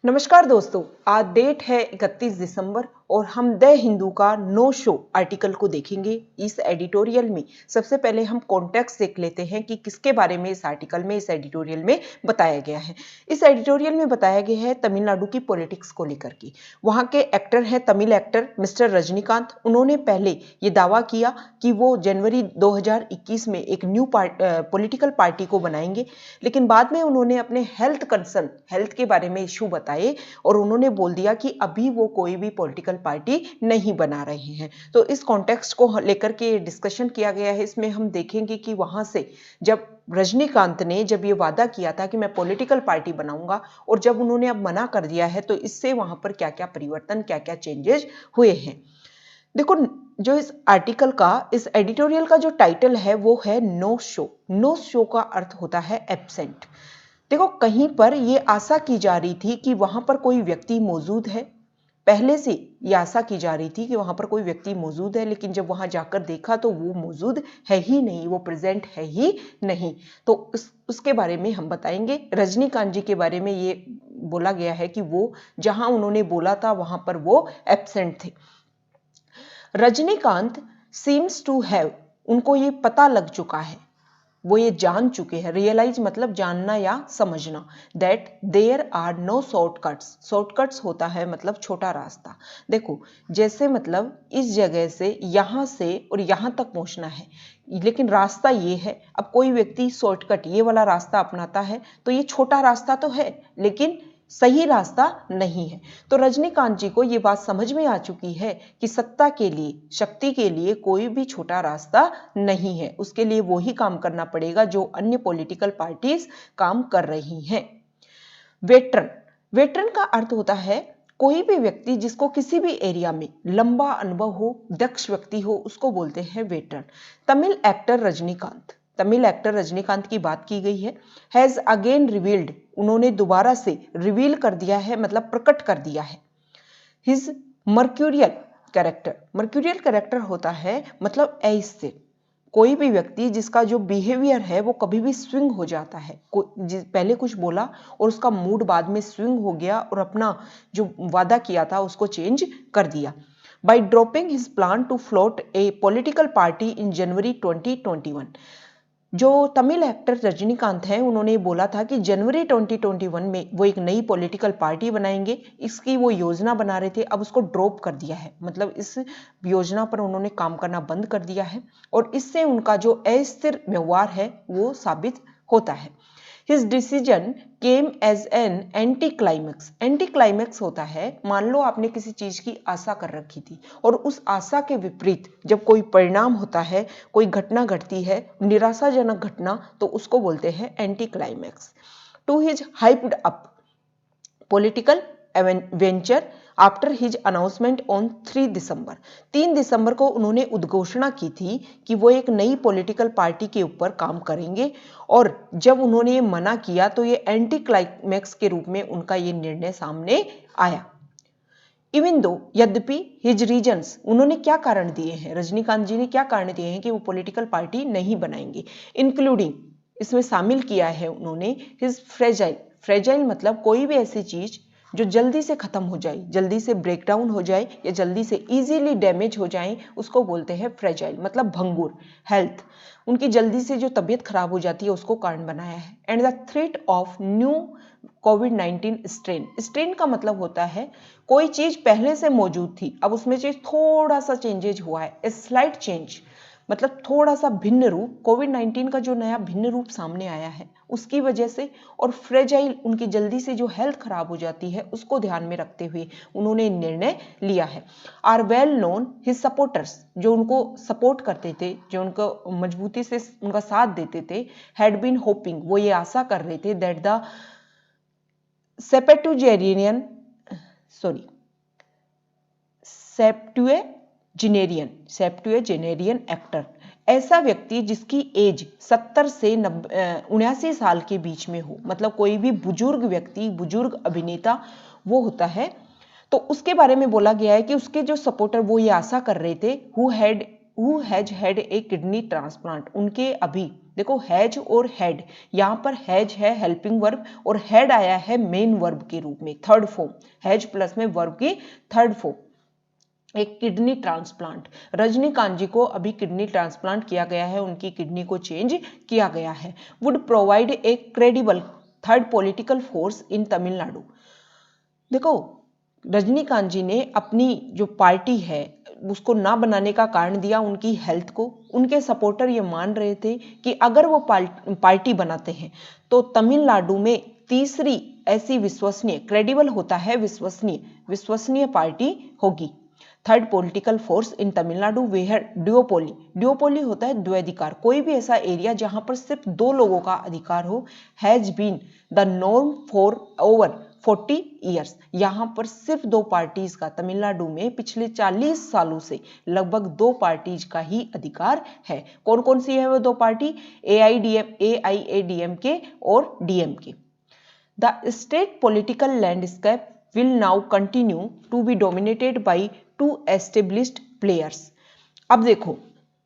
नमस्कार दोस्तों, आज डेट है 31 दिसंबर और हम द हिंदू का नो शो आर्टिकल को देखेंगे। इस एडिटोरियल में सबसे पहले हम कॉन्टेक्स्ट देख लेते हैं कि किसके बारे में इस आर्टिकल में, इस एडिटोरियल में बताया गया है। इस एडिटोरियल में बताया गया है तमिलनाडु की पॉलिटिक्स को लेकर के। वहाँ के एक्टर हैं तमिल एक्टर मिस्टर रजनीकांत। उन्होंने पहले ये दावा किया कि वो जनवरी 2021 में एक न्यू पॉलिटिकल पार्टी को बनाएंगे, लेकिन बाद में उन्होंने अपने हेल्थ के बारे में इशू बताए और उन्होंने बोल दिया कि अभी वो कोई भी पॉलिटिकल पार्टी नहीं बना रहे हैं। तो इस कॉन्टेक्स्ट को लेकर के डिस्कशन किया गया है। इसमें हम देखेंगे कि वहां से जब रजनीकांत ने जब ये वादा किया था कि मैं पॉलिटिकल पार्टी बनाऊंगा और जब उन्होंने अब मना कर दिया है तो इससे वहां पर क्या क्या परिवर्तन, क्या क्या चेंजेस हुए हैं। देखो, जो इस आर्टिकल का, इस एडिटोरियल का जो टाइटल है वो है नो शो। नो शो का अर्थ होता है एब्सेंट। देखो, कहीं पर ये आशा की जा रही थी कि वहां पर कोई व्यक्ति मौजूद है। पहले से ये आशा की जा रही थी कि वहां पर कोई व्यक्ति मौजूद है, लेकिन जब वहां जाकर देखा तो वो मौजूद है ही नहीं, वो प्रेजेंट है ही नहीं। तो उसके बारे में हम बताएंगे। रजनीकांत जी के बारे में ये बोला गया है कि वो जहां उन्होंने बोला था वहां पर वो एब्सेंट थे। रजनीकांत सीम्स टू हैव, उनको ये पता लग चुका है, वो ये जान चुके हैं। रियलाइज मतलब जानना या समझना, that there are no shortcuts. Shortcuts होता है मतलब छोटा रास्ता। देखो, जैसे मतलब इस जगह से, यहां से और यहां तक पहुंचना है, लेकिन रास्ता ये है। अब कोई व्यक्ति शॉर्टकट ये वाला रास्ता अपनाता है तो ये छोटा रास्ता तो है, लेकिन सही रास्ता नहीं है। तो रजनीकांत जी को ये बात समझ में आ चुकी है कि सत्ता के लिए, शक्ति के लिए कोई भी छोटा रास्ता नहीं है। उसके लिए वो ही काम करना पड़ेगा जो अन्य पॉलिटिकल पार्टीज काम कर रही हैं। वेटरन, वेटरन का अर्थ होता है कोई भी व्यक्ति जिसको किसी भी एरिया में लंबा अनुभव हो, दक्ष व्यक्ति हो, उसको बोलते हैं veteran. Tamil actor Rajinikanth, Tamil actor Rajinikanth की बात की गई है। हैज अगेन रिवील्ड, उन्होंने दोबारा से रिवील कर दिया है, मतलब प्रकट कर दिया है। His mercurial character, mercurial character होता है मतलब अस्थिर। कोई भी व्यक्ति जिसका जो बिहेवियर है वो कभी भी स्विंग हो जाता है। पहले कुछ बोला और उसका मूड बाद में स्विंग हो गया और अपना जो वादा किया था उसको चेंज कर दिया। By dropping his plan to float a political party in January 2021, जो तमिल एक्टर रजनीकांत हैं उन्होंने बोला था कि जनवरी 2021 में वो एक नई पॉलिटिकल पार्टी बनाएंगे। इसकी वो योजना बना रहे थे, अब उसको ड्रॉप कर दिया है, मतलब इस योजना पर उन्होंने काम करना बंद कर दिया है और इससे उनका जो अस्थिर व्यवहार है वो साबित होता है। His decision came as an anticlimax. Anticlimax होता है, मान लो आपने किसी चीज की आशा कर रखी थी और उस आशा के विपरीत जब कोई परिणाम होता है, कोई घटना घटती है, निराशाजनक घटना, तो उसको बोलते हैं anticlimax. To his hyped up political venture after his announcement on 3 December, 3 दिसंबर को उन्होंने उद्घोषणा की थी कि वो एक नई पॉलिटिकल पार्टी के ऊपर काम करेंगे और जब उन्होंने ये मना किया तो ये एंटी क्लाइमैक्स के रूप में उनका ये निर्णय सामने आया। इवन दो, यद्यपि हिज रीजन्स, उन्होंने क्या कारण दिए हैं, रजनीकांत जी ने क्या कारण दिए हैं कि वो पॉलिटिकल पार्टी नहीं बनाएंगे, इंक्लूडिंग, इसमें शामिल किया है उन्होंने हिज फ्रेजाइल। फ्रेजाइल मतलब कोई भी ऐसी चीज जो जल्दी से खत्म हो जाए, जल्दी से ब्रेक डाउन हो जाए या जल्दी से इजीली डैमेज हो जाए, उसको बोलते हैं फ्रेजाइल, मतलब भंगुर। हेल्थ, उनकी जल्दी से जो तबीयत खराब हो जाती है उसको कारण बनाया है। And the threat of new covid strain. Strain का मतलब होता है कोई चीज पहले से मौजूद थी, अब उसमें से थोड़ा सा चेंजेज हुआ है, ए स्लाइट चेंज, मतलब थोड़ा सा भिन्न रूप। कोविड-19 का जो नया भिन्न रूप सामने आया है उसकी वजह से, और फ्रेजाइल, उनकी जल्दी से जो हेल्थ खराब हो जाती है उसको ध्यान में रखते हुए उन्होंने निर्णय लिया है। Are well known his supporters, जो उनको सपोर्ट करते थे, जो उनको मजबूती से उनका साथ देते थे, हैड बीन होपिंग, वो ये आशा कर रहे थे दैट द सेपेटुजेरियन सेप्टुएजेनेरियन एक्टर, ऐसा व्यक्ति जिसकी एज 70 से 79 साल के बीच में हो, मतलब कोई भी बुजुर्ग व्यक्ति, बुजुर्ग अभिनेता वो होता है। तो उसके बारे में बोला गया है कि उसके जो सपोर्टर वो ये आशा कर रहे थे, who has had a kidney transplant, उनके अभी देखो हैज और हेड, यहाँ पर हैज है हेल्पिंग वर्ब और हेड आया है मेन वर्ब के रूप में, थर्ड फॉर्म, हैज प्लस में वर्ब की थर्ड फॉर्म। एक किडनी ट्रांसप्लांट, रजनीकांत जी को अभी किडनी ट्रांसप्लांट किया गया है, उनकी किडनी को चेंज किया गया है। Would provide a credible third political force in Tamil Nadu. देखो रजनीकांत जी ने अपनी जो पार्टी है उसको ना बनाने का कारण दिया उनकी हेल्थ को। उनके सपोर्टर ये मान रहे थे कि अगर वो पार्टी बनाते हैं तो तमिलनाडु में तीसरी ऐसी विश्वसनीय, क्रेडिबल होता है विश्वसनीय पार्टी होगी। Third political force in Tamil Nadu where duopoly होता है द्वैधिकार, कोई भी ऐसा एरिया जहां पर सिर्फ दो लोगों का अधिकार हो, has been the norm for over 40 years. यहाँ पर सिर्फ दो पार्टीज का, तमिलनाडु में पिछले 40 सालों से लगभग दो पार्टीज का ही अधिकार है। कौन कौन सी है वो दो पार्टी? AIADMK और DMK। The state political landscape will now continue to be dominated by two established players। अब देखो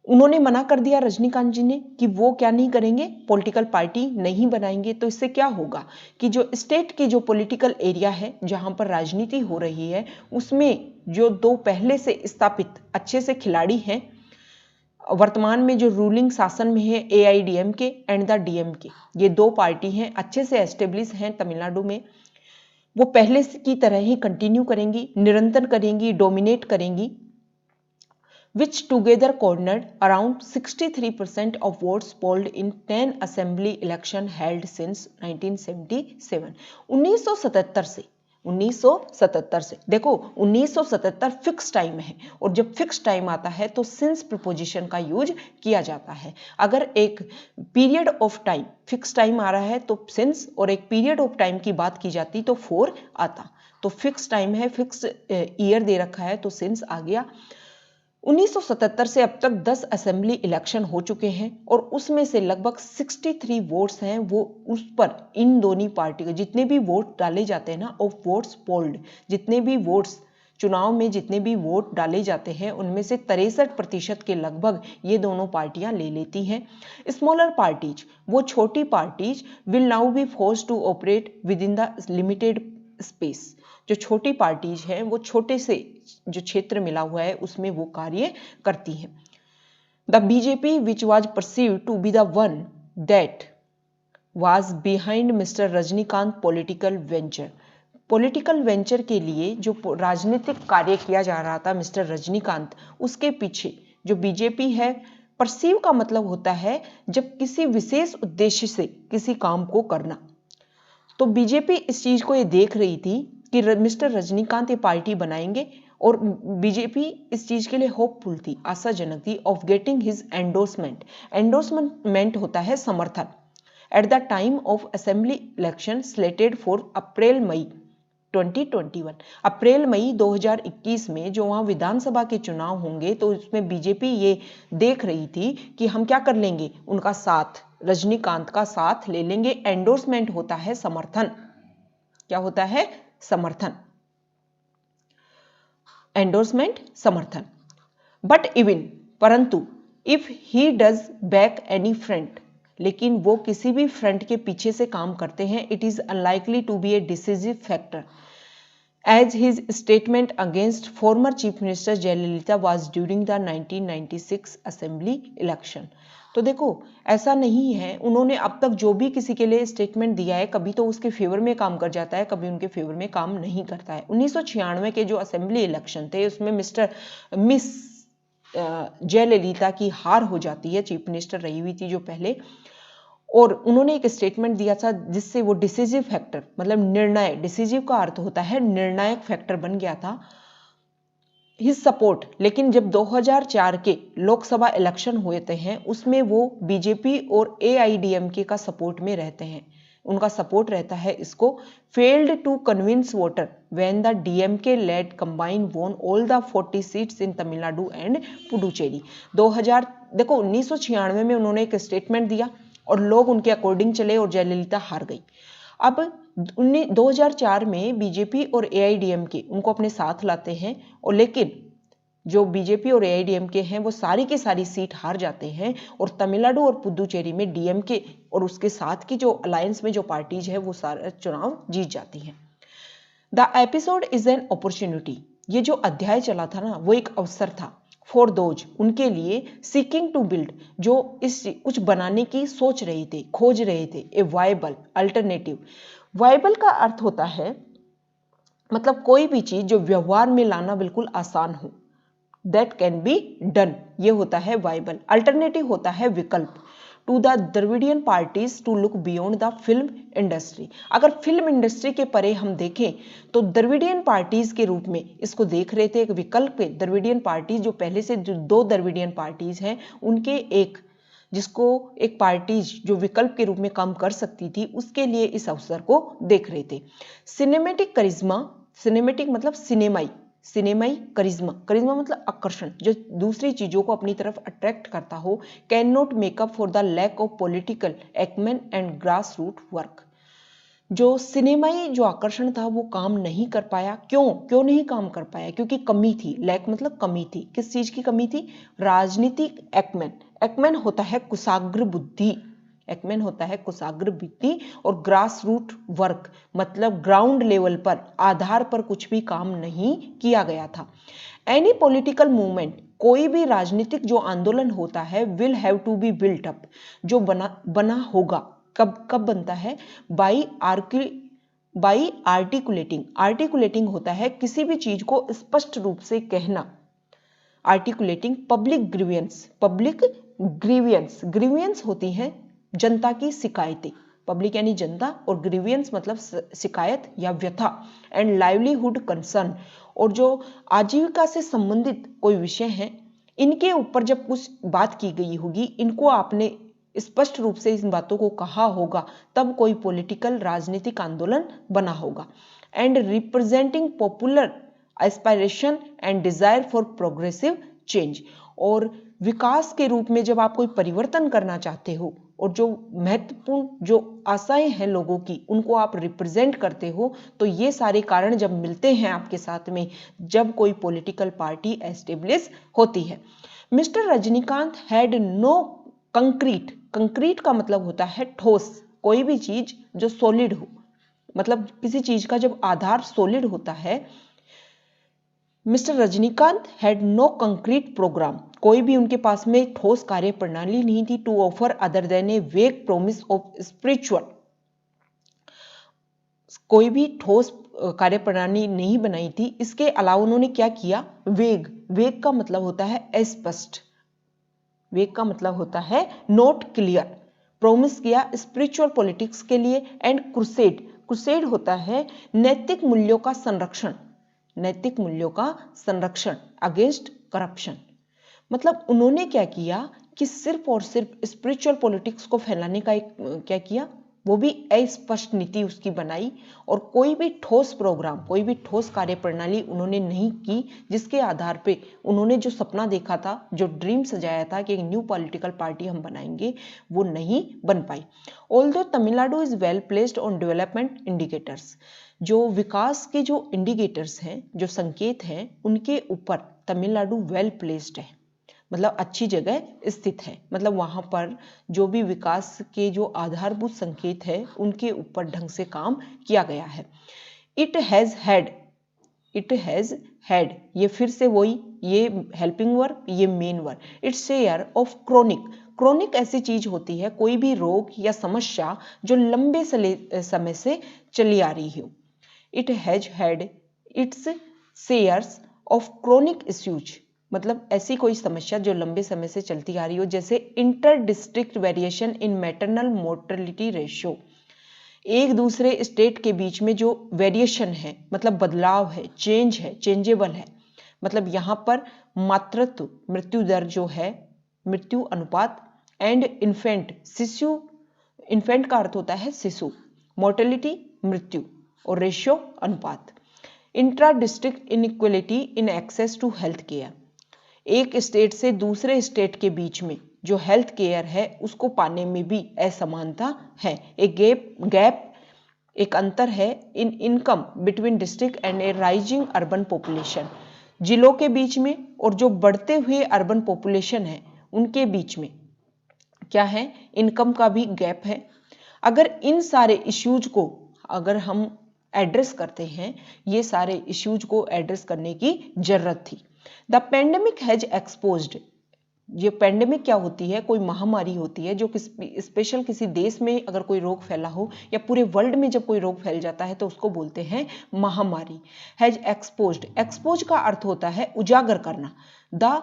उन्होंने मना कर दिया रजनीकांत जी ने कि वो क्या नहीं करेंगे, पॉलिटिकल पार्टी नहीं बनाएंगे। तो इससे क्या होगा कि जो स्टेट की जो पॉलिटिकल एरिया है जहां पर राजनीति हो रही है उसमें जो दो पहले से स्थापित अच्छे से खिलाड़ी हैं, वर्तमान में जो रूलिंग शासन में है AIDMK एंड द DMK, ये दो पार्टी हैं अच्छे से एस्टेब्लिश हैं तमिलनाडु में, वो पहले की तरह ही कंटिन्यू करेंगी, निरंतर करेंगी, डोमिनेट करेंगी। which together cornered around 63% of votes polled in 10 assembly election held since 1977। 1977 से देखो 1977 फिक्स टाइम है, और जब फिक्स टाइम आता है तो सिंस प्रीपोजिशन का यूज किया जाता है। अगर एक period of time fix time आ रहा है तो सिंस, और एक पीरियड ऑफ टाइम की बात की जाती तो फॉर आता। तो फिक्स टाइम है, फिक्स ईयर दे रखा है तो सिंस आ गया। 1977 से अब तक 10 असेंबली इलेक्शन हो चुके हैं और उसमें से लगभग 63 वोट्स हैं वो उस पर इन दोनों पार्टी के जितने भी वोट डाले जाते हैं ना, ऑफ वोट्स पोल्ड, जितने भी वोट्स चुनाव में जितने भी वोट डाले जाते हैं उनमें से 63% के लगभग ये दोनों पार्टियां ले लेती हैं। स्मॉलर पार्टीज, वो छोटी parties will now be force to operate within the limited space. जो छोटी पार्टीज हैं वो छोटे से जो क्षेत्र मिला हुआ है उसमें वो कार्य करती हैं। The BJP which was perceived to be the one that was behind mister Rajinikanth political venture के लिए जो राजनीतिक कार्य किया जा रहा था मिस्टर रजनीकांत, उसके पीछे जो बीजेपी है, परसीव का मतलब होता है जब किसी विशेष उद्देश्य से किसी काम को करना। तो बीजेपी इस चीज को ये देख रही थी कि मिस्टर रजनीकांत ये पार्टी बनाएंगे, और बीजेपी इस चीज के लिए होपफुल थी, आशाजनक थी, of getting his endorsement. Endorsement होता है समर्थन। At the time of assembly election slated for April May 2021, April May 2021 में जो वहां विधानसभा के चुनाव होंगे तो उसमें बीजेपी ये देख रही थी कि हम क्या कर लेंगे, उनका साथ, रजनीकांत का साथ ले लेंगे। एंडोर्समेंट होता है समर्थन। क्या होता है? समर्थन। एंडोर्समेंट समर्थन। बट इवन, परंतु, if he does back any front, लेकिन वो किसी भी फ्रंट के पीछे से काम करते हैं, it is unlikely to be a decisive factor as his statement against former chief minister Jayalalithaa was during the 1996 assembly election. तो देखो ऐसा नहीं है, उन्होंने अब तक जो भी किसी के लिए स्टेटमेंट दिया है कभी तो उसके फेवर में काम कर जाता है, कभी उनके फेवर में काम नहीं करता है। 1996 के जो असेंबली इलेक्शन थे उसमें मिस जयललिता की हार हो जाती है, चीफ मिनिस्टर रही हुई थी जो पहले, और उन्होंने एक स्टेटमेंट दिया था जिससे वो डिसिसिव फैक्टर, मतलब निर्णय, डिसिसिव का अर्थ होता है निर्णायक फैक्टर बन गया था, हिज सपोर्ट। लेकिन जब 2004 के लोकसभा इलेक्शन हुए हैं उसमें वो बीजेपी और AIDMK का सपोर्ट में रहते हैं, उनका सपोर्ट रहता है इसको। Failed to convince voter when the DMK led combine won all the 40 seats in Tamil Nadu and Puducherry. 2000 देखो 1996 में उन्होंने एक स्टेटमेंट दिया और लोग उनके अकॉर्डिंग चले और जयललिता हार गई। अब 2004 में बीजेपी और AIDMK उनको अपने साथ लाते हैं, और लेकिन जो बीजेपी और एआईडीएमके हैं वो सारी की सारी सीट हार जाते हैं और तमिलनाडु और पुदुचेरी में डीएमके और उसके साथ की जो अलायंस में जो पार्टीज है वो सारे चुनाव जीत जाती हैं। The episode is an opportunity, ये जो अध्याय चला था ना वो एक अवसर था फॉर दोज, उनके लिए सीकिंग टू बिल्ड, जो इस कुछ बनाने की सोच रहे थे, खोज रहे थे, ए वायबल अल्टरनेटिव। वायबल का अर्थ होता है मतलब कोई भी चीज जो व्यवहार में लाना बिल्कुल आसान हो, दैट कैन बी डन, ये होता है वायबल। अल्टरनेटिव होता है विकल्प। To the Dravidian parties to look beyond the film industry, अगर फिल्म इंडस्ट्री के परे हम देखें तो द्रविडियन पार्टीज के रूप में इसको देख रहे थे, एक विकल्प पे। द्रविडियन पार्टीज जो पहले से जो 2 द्रविडियन पार्टीज हैं उनके एक, जिसको एक पार्टीज जो विकल्प के रूप में काम कर सकती थी, उसके लिए इस अवसर को देख रहे थे। सिनेमेटिक करिश्मा, सिनेमेटिक मतलब सिनेमाई, सिनेमाई करिश्मा, करिश्मा मतलब आकर्षण, जो दूसरी चीजों को अपनी तरफ अट्रैक्ट करता हो। Can not make up for the lack of political acumen and grass root work, जो सिनेमाई जो आकर्षण था वो काम नहीं कर पाया। क्यों नहीं काम कर पाया? क्योंकि कमी थी। लैक मतलब कमी थी। किस चीज की कमी थी? राजनीतिक एक्मेन। एक्मेन होता है कुशाग्र बुद्धि, एक्मेन होता है कुशाग्र बुद्धि, और ग्रास रूट वर्क मतलब ग्राउंड लेवल पर, आधार पर कुछ भी काम नहीं किया गया था। एनी पॉलिटिकल मूवमेंट, कोई भी राजनीतिक जो आंदोलन होता है, will have to be built up, जो बना होगा। कब बनता है? By articulating. आर्टिकुलेटिंग होता है किसी भी चीज को स्पष्ट रूप से कहना। Articulating public grievance, public grievance, grievance होती हैं जनता की शिकायतें, पब्लिक यानी जनता, और ग्रीवियंस मतलब शिकायत या व्यथा। एंड लाइवलीहुड कंसर्न, और जो आजीविका से संबंधित कोई विषय है, इनके ऊपर जब कुछ बात की गई होगी, इनको आपने स्पष्ट रूप से इन बातों को कहा होगा, तब कोई पॉलिटिकल राजनीतिक आंदोलन बना होगा। And representing popular aspiration and desire for progressive change, और विकास के रूप में जब आप कोई परिवर्तन करना चाहते हो और जो महत्वपूर्ण जो आशाएं हैं लोगों की, उनको आप रिप्रेजेंट करते हो, तो ये सारे कारण जब मिलते हैं आपके साथ में, जब कोई पॉलिटिकल पार्टी एस्टेब्लिश होती है। Mister Rajinikanth had no concrete, concrete का मतलब होता है ठोस, कोई भी चीज जो सॉलिड हो, मतलब किसी चीज का जब आधार सॉलिड होता है। Mister Rajinikanth had no concrete programme, कोई भी उनके पास में ठोस कार्य प्रणाली नहीं थी। टू ऑफर अदर देन ए वेग प्रोमिस ऑफ स्पिरिचुअल, कोई भी ठोस कार्य प्रणाली नहीं बनाई थी। इसके अलावा उन्होंने क्या किया? वेग, वेग का मतलब होता है अस्पष्ट, वेग का मतलब होता है नॉट क्लियर। प्रोमिस किया स्पिरिचुअल पॉलिटिक्स के लिए। एंड क्रुसेड, क्रुसेड होता है नैतिक मूल्यों का संरक्षण, नैतिक मूल्यों का संरक्षण अगेंस्ट करप्शन। मतलब उन्होंने क्या किया कि सिर्फ और सिर्फ स्पिरिचुअल पॉलिटिक्स को फैलाने का एक क्या किया, वो भी अस्पष्ट नीति उसकी बनाई, और कोई भी ठोस प्रोग्राम, कोई भी ठोस कार्य प्रणाली उन्होंने नहीं की, जिसके आधार पे उन्होंने जो सपना देखा था, जो ड्रीम सजाया था कि एक न्यू पॉलिटिकल पार्टी हम बनाएंगे, वो नहीं बन पाई। Although Tamil Nadu is well placed on development indicators, जो विकास के जो इंडिकेटर्स हैं, जो संकेत हैं, उनके ऊपर तमिलनाडु वेल प्लेस्ड है, मतलब अच्छी जगह स्थित है। मतलब वहां पर जो भी विकास के जो आधारभूत संकेत है, उनके ऊपर ढंग से काम किया गया है। It has had, it has had, ये फिर से वही, ये हेल्पिंग वर्ब, ये main verb. Its share of chronic, chronic ऐसी चीज होती है, कोई भी रोग या समस्या जो लंबे समय से चली आ रही हो। It has had it's shares of chronic issues, मतलब ऐसी कोई समस्या जो लंबे समय से चलती आ रही हो, जैसे inter district variation in maternal mortality ratio, एक दूसरे स्टेट के बीच में जो वेरिएशन है, मतलब बदलाव है, चेंज है, चेंजेबल है। मतलब यहाँ पर मातृत्व मृत्यु दर जो है, मृत्यु अनुपात, एंड इन्फेंट शिशु, इन्फेंट का अर्थ होता है शिशु, मोर्टेलिटी मृत्यु, और रेशियो अनुपात। Intra district inequality in access to health care, एक स्टेट से दूसरे स्टेट के बीच में जो हेल्थ केयर है उसको पाने में भी असमानता है। एक गैप एक अंतर है इन income between district and A rising urban population, जिलों के बीच में और जो बढ़ते हुए अर्बन पॉपुलेशन है उनके बीच में क्या है, इनकम का भी गैप है। अगर इन सारे इश्यूज को अगर हम एड्रेस करते हैं, ये सारे इश्यूज को एड्रेस करने की जरूरत थी। द पेंडेमिक हैज एक्सपोज्ड, ये पेंडेमिक क्या होती है, कोई महामारी होती है जो स्पेशल किसी देश में अगर कोई रोग फैला हो या पूरे वर्ल्ड में जब कोई रोग फैल जाता है तो उसको बोलते हैं महामारी। हैज एक्सपोज्ड, एक्सपोज का अर्थ होता है उजागर करना। द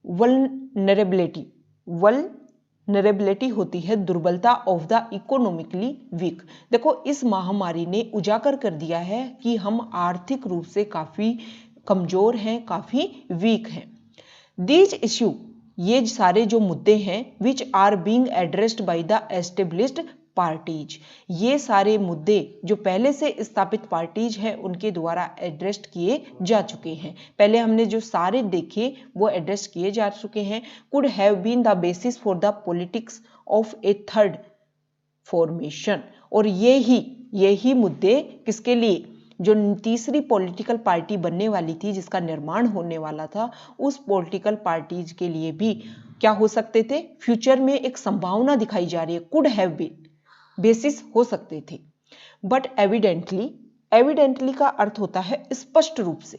वल्नरेबिलिटी, वल्नरेबिलिटी होती है दुर्बलता ऑफ द इकोनॉमिकली वीक। देखो इस महामारी ने उजागर कर दिया है कि हम आर्थिक रूप से काफी कमजोर हैं, काफी वीक हैं। दीज इश्यू, ये सारे जो मुद्दे हैं, which are being addressed by the established parties, ये सारे मुद्दे जो पहले से स्थापित पार्टीज हैं उनके द्वारा एड्रेस किए जा चुके हैं। पहले हमने जो सारे देखे वो एड्रेस किए जा चुके हैं। Could have been the basis for the politics of a third formation, और यही मुद्दे किसके लिए, जो तीसरी पॉलिटिकल पार्टी बनने वाली थी, जिसका निर्माण होने वाला था, उस पॉलिटिकल पार्टीज के लिए भी क्या हो सकते थे, फ्यूचर में एक संभावना दिखाई जा रही है, कुड हैव बीन बेसिस हो सकते थे। बट एविडेंटली, एविडेंटली का अर्थ होता है स्पष्ट रूप से,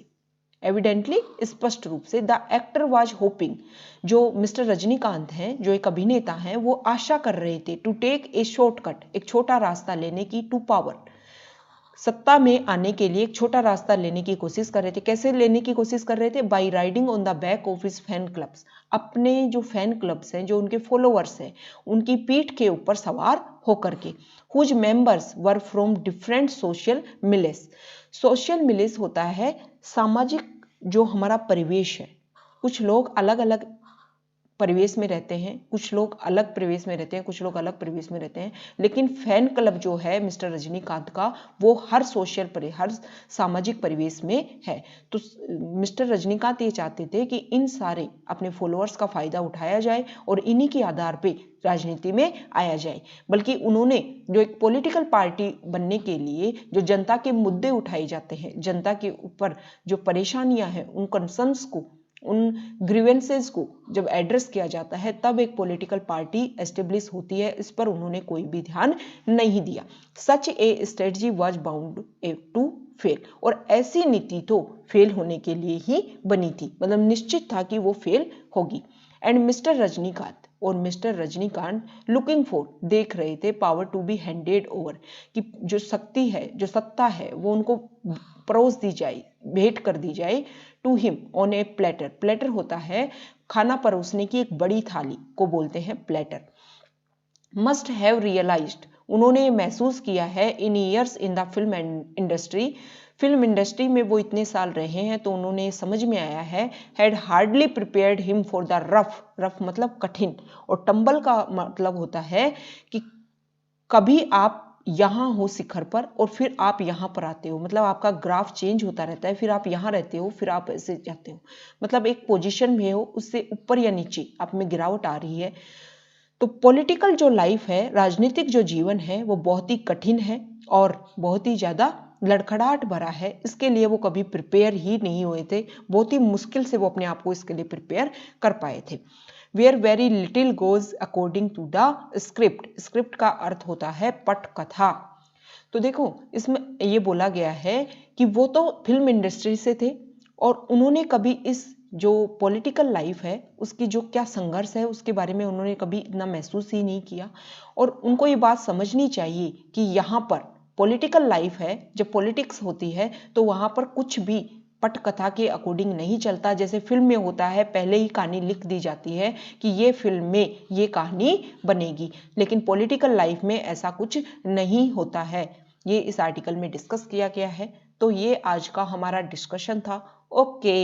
एविडेंटली स्पष्ट रूप से। द एक्टर वाज होपिंग, जो मिस्टर रजनीकांत हैं, जो एक अभिनेता हैं, वो आशा कर रहे थे टू टेक ए शॉर्टकट, एक छोटा रास्ता लेने की, टू पावर, सत्ता में आने के लिए एक छोटा रास्ता लेने की कोशिश कर रहे थे। कैसे लेने की कोशिश कर रहे थे, by riding on the back of his fan clubs, अपने जो फैन क्लब्स हैं, जो उनके फॉलोअर्स हैं, उनकी पीठ के ऊपर सवार होकर के। Whose members were from different social milieus, social milieus होता है सामाजिक जो हमारा परिवेश है, कुछ लोग अलग अलग परिवेश में रहते हैं, कुछ लोग अलग परिवेश में रहते हैं, कुछ लोग अलग परिवेश में रहते हैं, लेकिन फैन क्लब जो है मिस्टर रजनीकांत का, वो हर हर सामाजिक परिवेश में है। तो मिस्टर रजनीकांत ये चाहते थे कि इन सारे अपने फॉलोअर्स का फायदा उठाया जाए और इन्हीं के आधार पे राजनीति में आया जाए। बल्कि उन्होंने जो एक पॉलिटिकल पार्टी बनने के लिए जो जनता के मुद्दे उठाए जाते हैं, जनता के ऊपर जो परेशानियां हैं, उन कंसर्न्स को, उन ग्रीवेंसेस को जब एड्रेस किया जाता है, तब एक पॉलिटिकल पार्टी एस्टेब्लिश होती है। इस पर उन्होंने कोई भी ध्यान नहीं दिया। Such a strategy was bound to fail, और ऐसी नीति तो फेल होने के लिए ही बनी थी, मतलब निश्चित था कि वो फेल होगी। एंड मिस्टर रजनीकांत, और मिस्टर रजनीकांत लुकिंग फॉर, देख रहे थे, power to be handed over, कि जो शक्ति है, जो सत्ता है, वो उनको परोस दी जाए, भेंट कर दी जाए, to him on a platter, platter होता है खाना परोसने की एक बड़ी थाली को बोलते हैं प्लेटर। मस्ट हैव रियलाइज्ड, उन्होंने महसूस किया है, इन years in the film industry, film industry में वो इतने साल रहे हैं तो उन्होंने समझ में आया है, had hardly prepared him for the rough, rough मतलब कठिन, और टंबल का मतलब होता है कि कभी आप यहाँ हो शिखर पर और फिर आप यहाँ पर आते हो, मतलब आपका ग्राफ चेंज होता रहता है, फिर आप यहाँ रहते हो, फिर आप ऐसे जाते हो, मतलब एक पोजीशन में हो, उससे ऊपर या नीचे आप में गिरावट आ रही है। तो पॉलिटिकल जो लाइफ है, राजनीतिक जो जीवन है, वो बहुत ही कठिन है और बहुत ही ज्यादा लड़खड़ाहट भरा है। इसके लिए वो कभी प्रिपेयर ही नहीं हुए थे, बहुत ही मुश्किल से वो अपने आप को इसके लिए प्रिपेयर कर पाए थे। Where very little goes according to the script, script का अर्थ होता है पटकथा। तो देखो इसमें ये बोला गया है कि वो तो फिल्म इंडस्ट्री से थे और उन्होंने कभी इस जो पॉलिटिकल लाइफ है उसकी जो क्या संघर्ष है उसके बारे में उन्होंने कभी इतना महसूस ही नहीं किया। और उनको ये बात समझनी चाहिए कि यहाँ पर पॉलिटिकल लाइफ है, जब पॉलिटिक्स होती है तो वहाँ पर कुछ भी पटकथा के अकॉर्डिंग नहीं चलता। जैसे फिल्म में होता है, पहले ही कहानी लिख दी जाती है कि ये फिल्म में ये कहानी बनेगी, लेकिन पॉलिटिकल लाइफ में ऐसा कुछ नहीं होता है। ये इस आर्टिकल में डिस्कस किया गया है। तो ये आज का हमारा डिस्कशन था। ओके।